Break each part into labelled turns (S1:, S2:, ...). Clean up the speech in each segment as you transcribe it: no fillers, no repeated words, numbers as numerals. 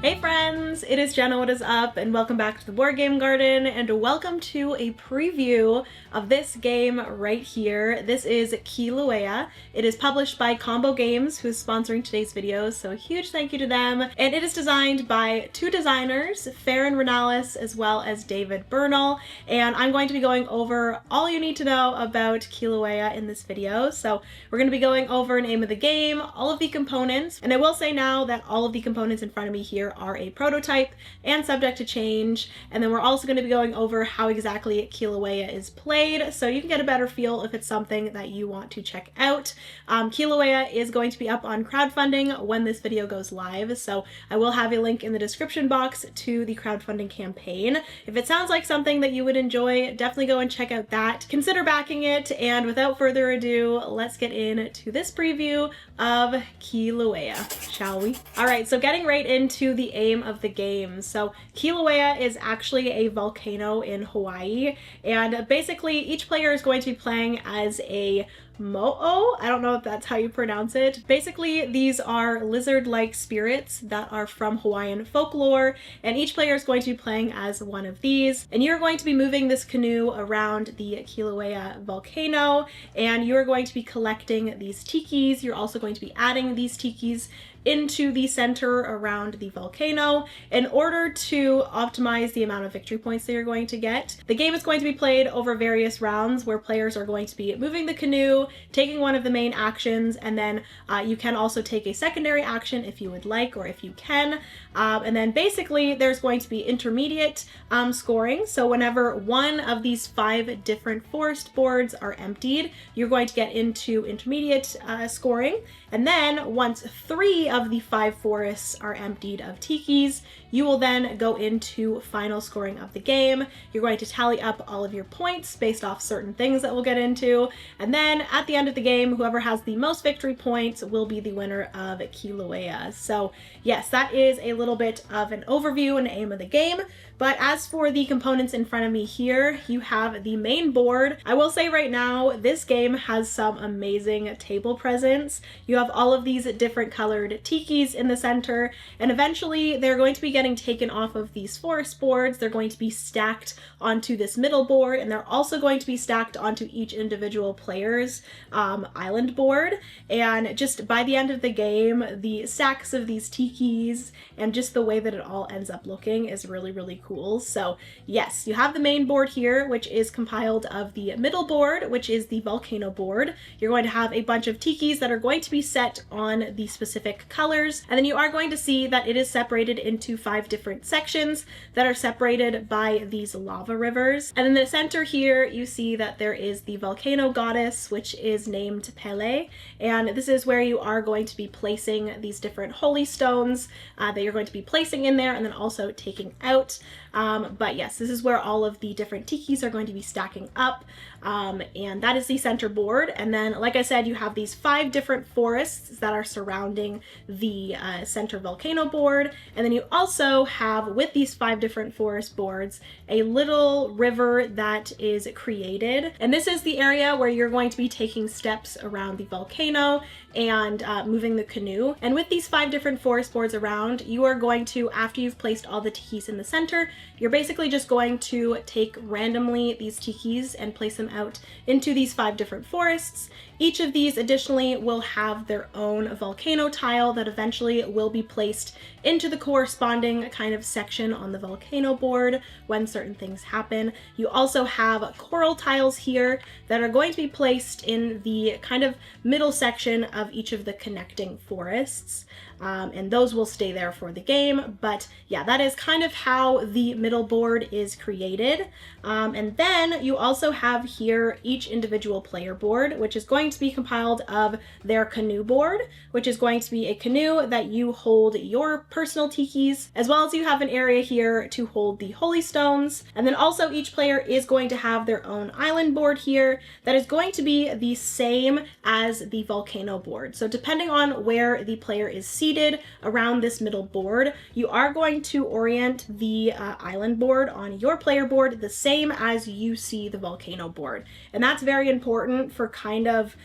S1: Hey friends, it is Jenna, what is up, and welcome back to the Board Game Garden, and welcome to a preview of this game right here. This is Kilauea. It is published by Combo Games, who is sponsoring today's video, so a huge thank you to them. And it is designed by two designers, Farron Renalis as well as David Bernal, and I'm going to be going over all you need to know about Kilauea in this video. So we're going to be going over name of the game, all of the components, and I will say now that all of the components in front of me here are a prototype and subject to change, and then we're also going to be going over how exactly Kilauea is played so you can get a better feel if it's something that you want to check out. Kilauea is going to be up on crowdfunding when this video goes live, so I will have a link in the description box to the crowdfunding campaign. If it sounds like something that you would enjoy, definitely go and check out that. Consider backing it, and without further ado, let's get into this preview of Kilauea, shall we? Alright, so getting right into the aim of the game. So Kilauea is actually a volcano in Hawaii, and basically each player is going to be playing as a mo'o. I don't know if that's how you pronounce it. Basically, these are lizard-like spirits that are from Hawaiian folklore, and each player is going to be playing as one of these. And you're going to be moving this canoe around the Kilauea volcano, and you're going to be collecting these tikis. You're also going to be adding these tikis into the center around the volcano in order to optimize the amount of victory points that you're going to get. The game is going to be played over various rounds where players are going to be moving the canoe, taking one of the main actions, and then you can also take a secondary action if you would like or if you can. And then basically there's going to be intermediate scoring. So whenever one of these 5 different forest boards are emptied, you're going to get into intermediate scoring. And then once 3 of the 5 forests are emptied of tikis, you will then go into final scoring of the game. You're going to tally up all of your points based off certain things that we'll get into. And then at the end of the game, whoever has the most victory points will be the winner of Kilauea. So yes, that is a little bit of an overview and aim of the game. But as for the components in front of me here, you have the main board. I will say right now, this game has some amazing table presence. You have all of these different colored tikis in the center, and eventually they're going to be getting taken off of these forest boards. They're going to be stacked onto this middle board, and they're also going to be stacked onto each individual player's island board. And just by the end of the game, the stacks of these tikis and just the way that it all ends up looking is really, really cool. So yes, you have the main board here, which is compiled of the middle board, which is the volcano board. You're going to have a bunch of tikis that are going to be set on the specific colors, and then you are going to see that it is separated into 5 different sections that are separated by these lava rivers. And in the center here, you see that there is the volcano goddess, which is named Pele, and this is where you are going to be placing these different holy stones that you're going to be placing in there and then also taking out. But yes, this is where all of the different tikis are going to be stacking up, and that is the center board. And then, like I said, you have these 5 different forests that are surrounding the center volcano board, and then you also have, with these 5 different forest boards, a little river that is created, and this is the area where you're going to be taking steps around the volcano and moving the canoe. And with these 5 different forest boards around, you are going to, after you've placed all the tikis in the center, you're basically just going to take randomly these tikis and place them out into these 5 different forests. Each of these additionally will have their own volcano tile that eventually will be placed into the corresponding kind of section on the volcano board when certain things happen. You also have coral tiles here that are going to be placed in the kind of middle section of each of the connecting forests. And those will stay there for the game, but yeah, that is kind of how the middle board is created. And then you also have here each individual player board, which is going to be compiled of their canoe board, which is going to be a canoe that you hold your personal tikis, as well as you have an area here to hold the holy stones. And then also each player is going to have their own island board here that is going to be the same as the volcano board. So depending on where the player is seated, seated around this middle board, you are going to orient the island board on your player board the same as you see the volcano board. And that's very important for kind of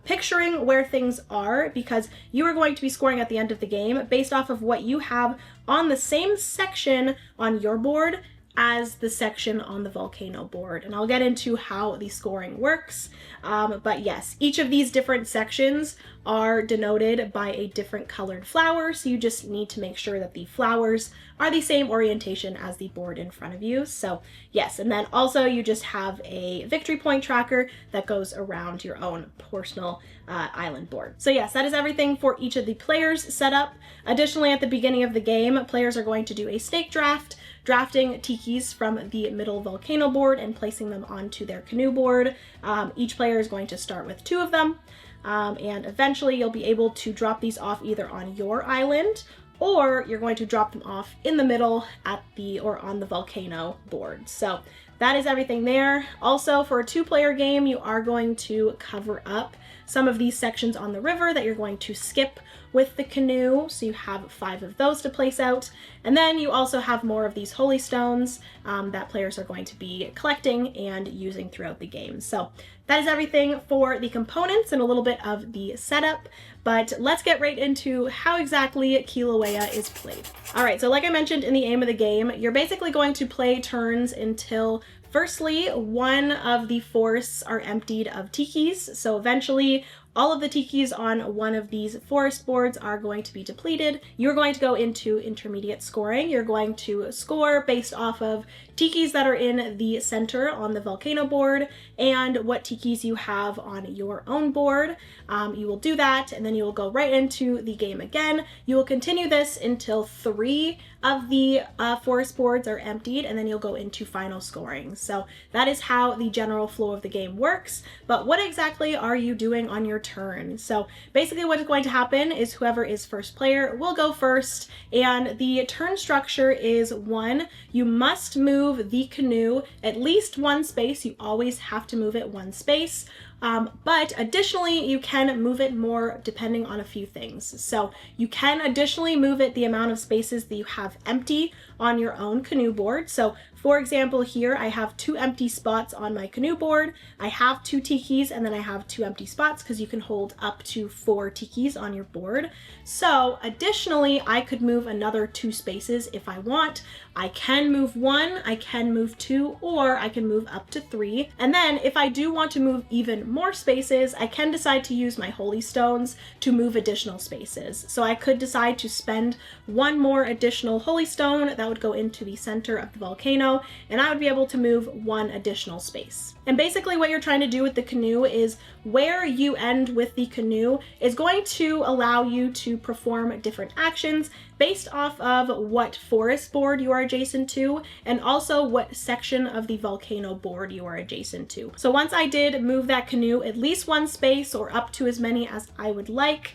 S1: picturing where things are, because you are going to be scoring at the end of the game based off of what you have on the same section on your board as the section on the volcano board. And I'll get into how the scoring works. But yes, each of these different sections are denoted by a different colored flower. So you just need to make sure that the flowers are the same orientation as the board in front of you. So yes, and then also you just have a victory point tracker that goes around your own personal island board. So yes, that is everything for each of the players set up. Additionally, at the beginning of the game, players are going to do a stake draft, drafting tikis from the middle volcano board and placing them onto their canoe board. Each player is going to start with 2 of them, and eventually you'll be able to drop these off either on your island, or you're going to drop them off in the middle or on the volcano board. So that is everything there. Also, for a 2-player game, you are going to cover up some of these sections on the river that you're going to skip with the canoe. So you have 5 of those to place out. And then you also have more of these holy stones that players are going to be collecting and using throughout the game. So that is everything for the components and a little bit of the setup. But let's get right into how exactly Kilauea is played. All right, so like I mentioned in the aim of the game, you're basically going to play turns until firstly, one of the forests are emptied of tikis. So eventually, all of the tikis on one of these forest boards are going to be depleted. You're going to go into intermediate scoring. You're going to score based off of tikis that are in the center on the volcano board and what tikis you have on your own board. You will do that, and then you will go right into the game again. You will continue this until 3 of the forest boards are emptied, and then you'll go into final scoring. So that is how the general flow of the game works. But what exactly are you doing on your turn? So basically what is going to happen is whoever is first player will go first, and the turn structure is 1, you must move the canoe at least 1 space. You always have to move it 1 space. But additionally, you can move it more depending on a few things. So you can additionally move it the amount of spaces that you have empty on your own canoe board. So for example, here I have 2 empty spots on my canoe board. I have 2 tikis, and then I have 2 empty spots because you can hold up to 4 tikis on your board. So additionally, I could move another 2 spaces if I want. I can move 1, I can move 2, or I can move up to 3. And then if I do want to move even more spaces, I can decide to use my holy stones to move additional spaces. So I could decide to spend 1 more additional holy stone that would go into the center of the volcano, and I would be able to move 1 additional space. And basically what you're trying to do with the canoe is where you end with the canoe is going to allow you to perform different actions based off of what forest board you are adjacent to, and also what section of the volcano board you are adjacent to. So once I did move that canoe at least 1 space, or up to as many as I would like,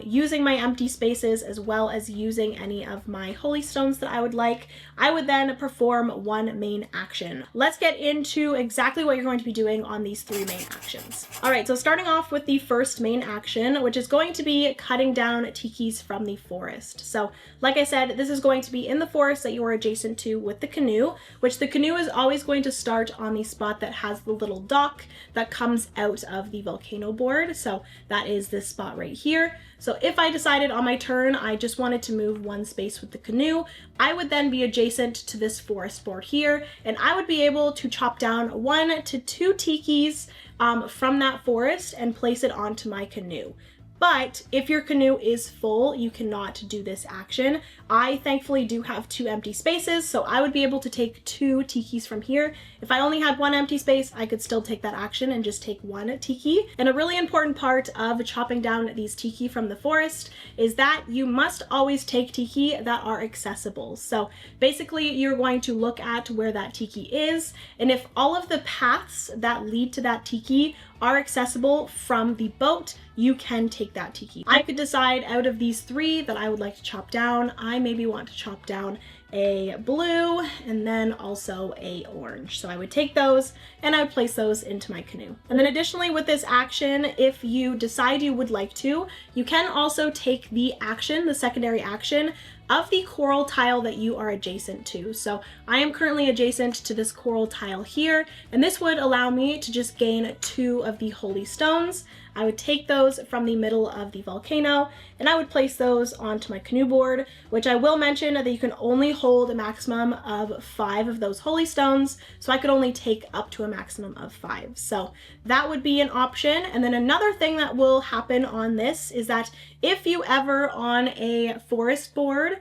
S1: using my empty spaces as well as using any of my holy stones that I would like, I would then perform 1 main action. Let's get into exactly what you're going to be doing on these 3 main actions. All right, so starting off with the first main action, which is going to be cutting down tikis from the forest. So like I said, this is going to be in the forest that you are adjacent to with the canoe, which the canoe is always going to start on the spot that has the little dock that comes out of the volcano board. So that is this spot right here. So if I decided on my turn I just wanted to move 1 space with the canoe, I would then be adjacent to this forest board here, and I would be able to chop down 1 to 2 tikis from that forest and place it onto my canoe. But if your canoe is full, you cannot do this action. I thankfully do have 2 empty spaces, so I would be able to take 2 tikis from here. If I only had 1 empty space, I could still take that action and just take 1 tiki. And a really important part of chopping down these tiki from the forest is that you must always take tiki that are accessible. So basically, you're going to look at where that tiki is, and if all of the paths that lead to that tiki are accessible from the boat, you can take that tiki. I could decide out of these 3 that I would like to chop down. I maybe want to chop down a blue and then also a orange. So I would take those and I would place those into my canoe. And then additionally with this action, if you decide you would like to, you can also take the action, the secondary action of the coral tile that you are adjacent to. So I am currently adjacent to this coral tile here, and this would allow me to just gain 2 of the holy stones. I would take those from the middle of the volcano and I would place those onto my canoe board, which I will mention that you can only hold a maximum of 5 of those holy stones. So I could only take up to a maximum of 5. So that would be an option. And then another thing that will happen on this is that if you ever on a forest board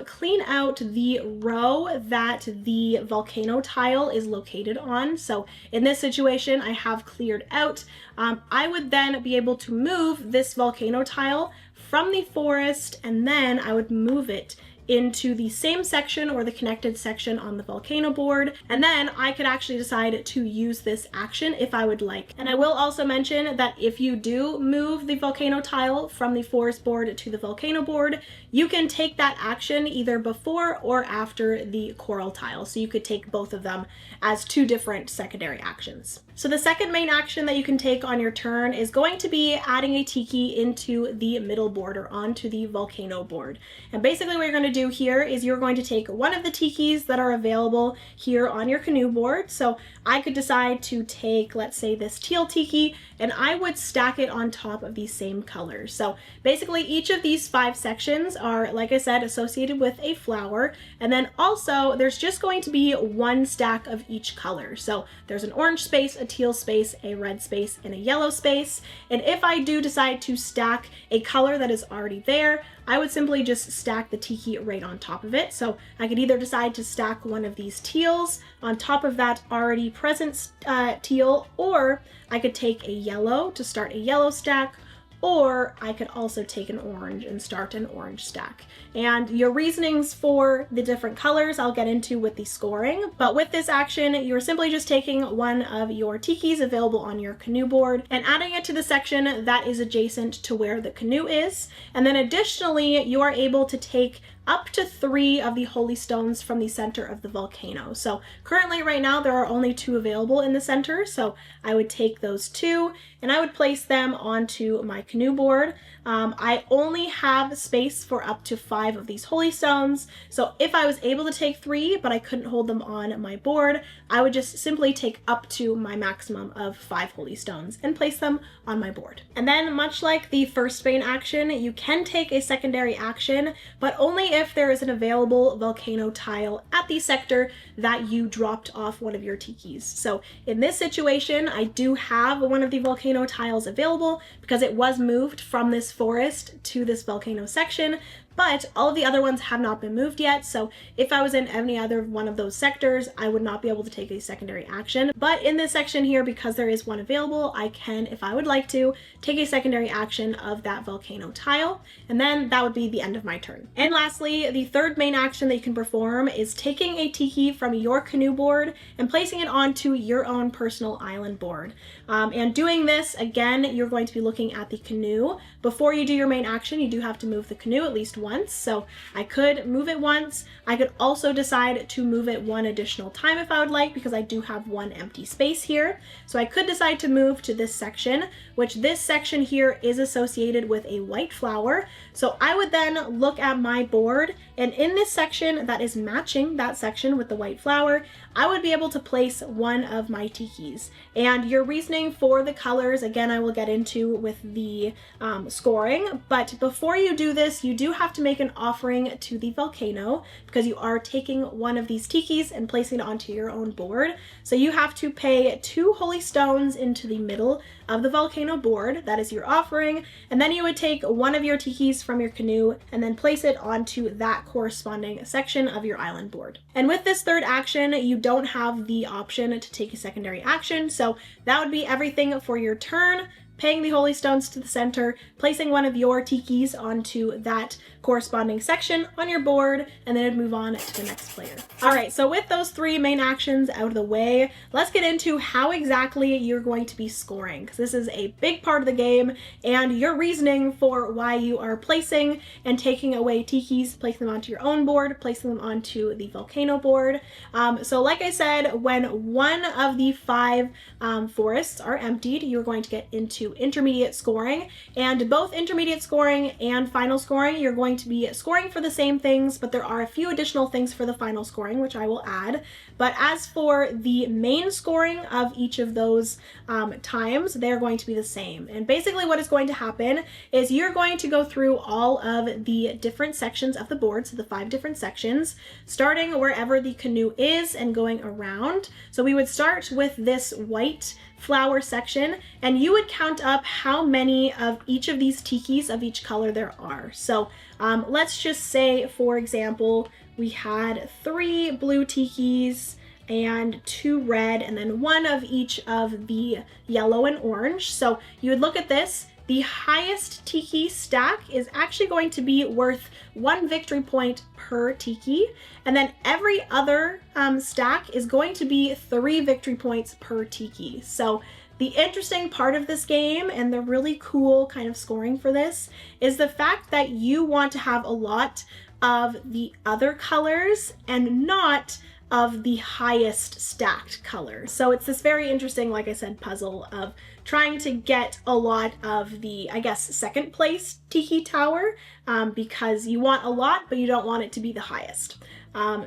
S1: clean out the row that the volcano tile is located on. So in this situation, I have cleared out. I would then be able to move this volcano tile from the forest, and then I would move it into the same section or the connected section on the volcano board, and then I could actually decide to use this action if I would like. And I will also mention that if you do move the volcano tile from the forest board to the volcano board, you can take that action either before or after the coral tile. So you could take both of them as 2 different secondary actions. So the second main action that you can take on your turn is going to be adding a tiki into the middle board or onto the volcano board. And basically what you're going to do here is you're going to take one of the tikis that are available here on your canoe board. So I could decide to take, let's say, this teal tiki, and I would stack it on top of these same colors. So basically each of these 5 sections are, like I said, associated with a flower. And then also there's just going to be 1 stack of each color. So there's an orange space, a teal space, a red space, and a yellow space. And if I do decide to stack a color that is already there, I would simply just stack the tiki right on top of it. So I could either decide to stack one of these teals on top of that already present teal, or I could take a yellow to start a yellow stack, or I could also take an orange and start an orange stack. And your reasonings for the different colors I'll get into with the scoring, but with this action, you're simply just taking one of your tikis available on your canoe board and adding it to the section that is adjacent to where the canoe is. And then additionally, you are able to take up to 3 of the holy stones from the center of the volcano. So currently right now there are only 2 available in the center, so I would take those 2 and I would place them onto my canoe board. I only have space for up to 5 of these holy stones, so if I was able to take 3 but I couldn't hold them on my board, I would just simply take up to my maximum of 5 holy stones and place them on my board. And then, much like the first main action, you can take a secondary action, but only if there is an available volcano tile at the sector that you dropped off one of your tikis. So in this situation, I do have one of the volcano tiles available because it was moved from this forest to this volcano section, but all of the other ones have not been moved yet. So if I was in any other one of those sectors, I would not be able to take a secondary action. But in this section here, because there is one available, I can, if I would like to, take a secondary action of that volcano tile, and then that would be the end of my turn. And lastly, the third main action that you can perform is taking a tiki from your canoe board and placing it onto your own personal island board. And doing this, again, you're going to be looking at the canoe. Before you do your main action, you do have to move the canoe at least once. So I could move it once. I could also decide to move it 1 additional time if I would like, because I do have 1 empty space here. So I could decide to move to this section, which this section here is associated with a white flower. So I would then look at my board, and in this section that is matching that section with the white flower, I would be able to place 1 of my tikis. And your reasoning for the colors, again, I will get into with the scoring, but before you do this, you do have to make an offering to the volcano because you are taking one of these tikis and placing it onto your own board. So you have to pay 2 holy stones into the middle of the volcano board. That is your offering. And then you would take one of your tikis from your canoe and then place it onto that corresponding section of your island board. And with this third action, you don't have the option to take a secondary action. So that would be everything for your turn. Paying the holy stones to the center, placing one of your tikis onto that corresponding section on your board, and then it'd move on to the next player. All right, so with those 3 main actions out of the way, let's get into how exactly you're going to be scoring, because this is a big part of the game, and your reasoning for why you are placing and taking away tikis, placing them onto your own board, placing them onto the volcano board. So like I said, when one of the 5 forests are emptied, you're going to get into intermediate scoring, and both intermediate scoring and final scoring, you're going to be scoring for the same things, but there are a few additional things for the final scoring, which I will add. But as for the main scoring of each of those times, they're going to be the same. And basically what is going to happen is you're going to go through all of the different sections of the board, so the 5 different sections, starting wherever the canoe is and going around. So we would start with this white flower section, and you would count up how many of each of these tikis of each color there are. So let's just say, for example, we had 3 blue tikis and 2 red, and then 1 of each of the yellow and orange. So you would look at this. The highest tiki stack is actually going to be worth 1 victory point per tiki, and then every other stack is going to be 3 victory points per tiki. So the interesting part of this game, and the really cool kind of scoring for this, is the fact that you want to have a lot of the other colors and not of the highest stacked color. So it's this very interesting, like I said, puzzle of trying to get a lot of the, I guess, second place tiki tower, because you want a lot, but you don't want it to be the highest.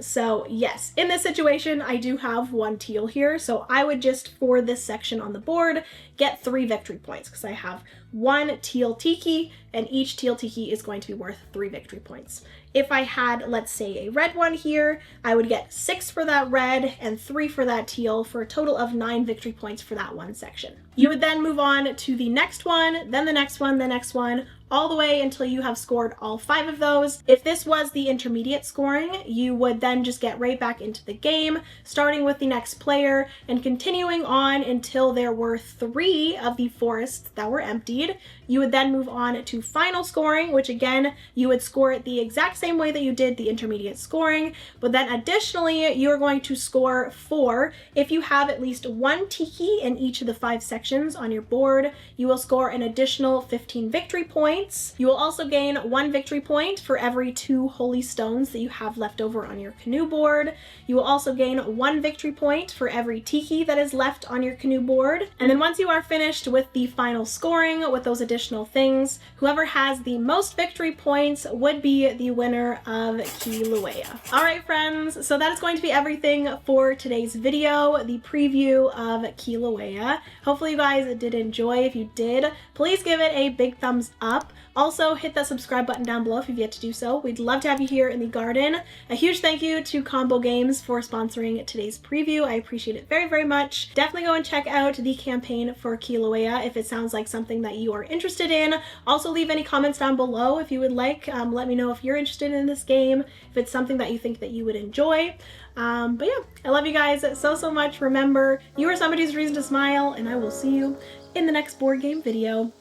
S1: So yes, in this situation, I do have 1 teal here. So I would just, for this section on the board, get 3 victory points, because I have 1 teal tiki, and each teal tiki is going to be worth 3 victory points. If I had, let's say, a red one here, I would get 6 for that red and 3 for that teal, for a total of 9 victory points for that one section. You would then move on to the next one, then the next one, the next one, all the way until you have scored all 5 of those. If this was the intermediate scoring, you would then just get right back into the game, starting with the next player and continuing on until there were 3 of the forests that were emptied. You would then move on to final scoring, which again, you would score it the exact same way that you did the intermediate scoring, but then additionally, you're going to score 4. If you have at least 1 tiki in each of the 5 sections on your board, you will score an additional 15 victory points. You will also gain 1 victory point for every 2 holy stones that you have left over on your canoe board. You will also gain 1 victory point for every tiki that is left on your canoe board. And then once you are finished with the final scoring with those additional things, whoever has the most victory points would be the winner of Kilauea. All right, friends, so that is going to be everything for today's video, the preview of Kilauea. Hopefully you guys did enjoy. If you did, please give it a big thumbs up. Also, hit that subscribe button down below if you've yet to do so. We'd love to have you here in the garden. A huge thank you to Combo Games for sponsoring today's preview. I appreciate it very, very much. Definitely go and check out the campaign for Kilauea if it sounds like something that you are interested in. Also, leave any comments down below if you would like. Let me know if you're interested in this game, if it's something that you think that you would enjoy. But yeah, I love you guys so much. Remember, you are somebody's reason to smile, and I will see you in the next board game video.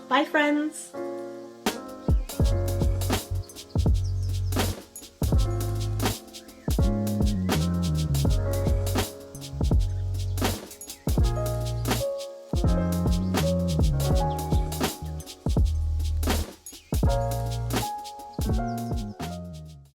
S1: Bye, friends.